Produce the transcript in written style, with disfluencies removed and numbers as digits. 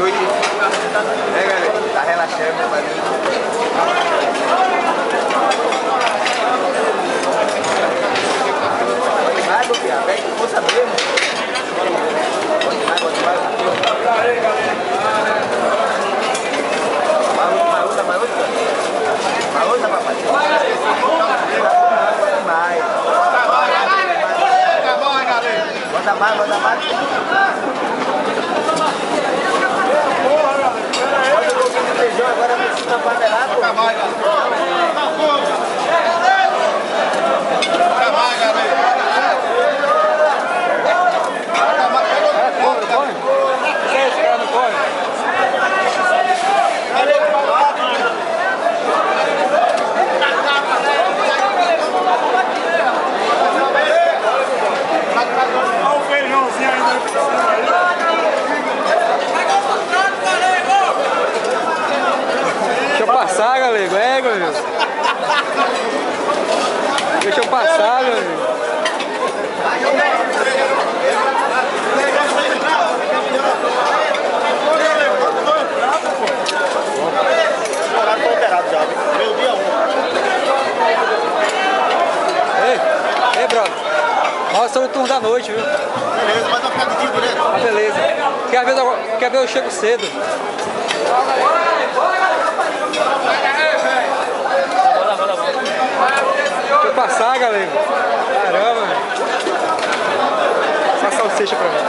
doido. É, galera, tá relaxando, mas... Vai, meu filho, pega com força mesmo. Bota mais. Mais outra, papai. Bota mais. Bota mais. Feijão agora precisa panelar, pô. Bota mais, galera. Deixa eu passar, galego. É, galego. Deixa eu passar, galego. O horário tá alterado já, meu dia 1. Ei, brother. Mostra o turno da noite, viu? Beleza, mas vai ficar de dia direto. Ah, beleza. Quer ver eu chego cedo. Deixa eu passar, galera. Caramba, velho. Só salsicha pra mim.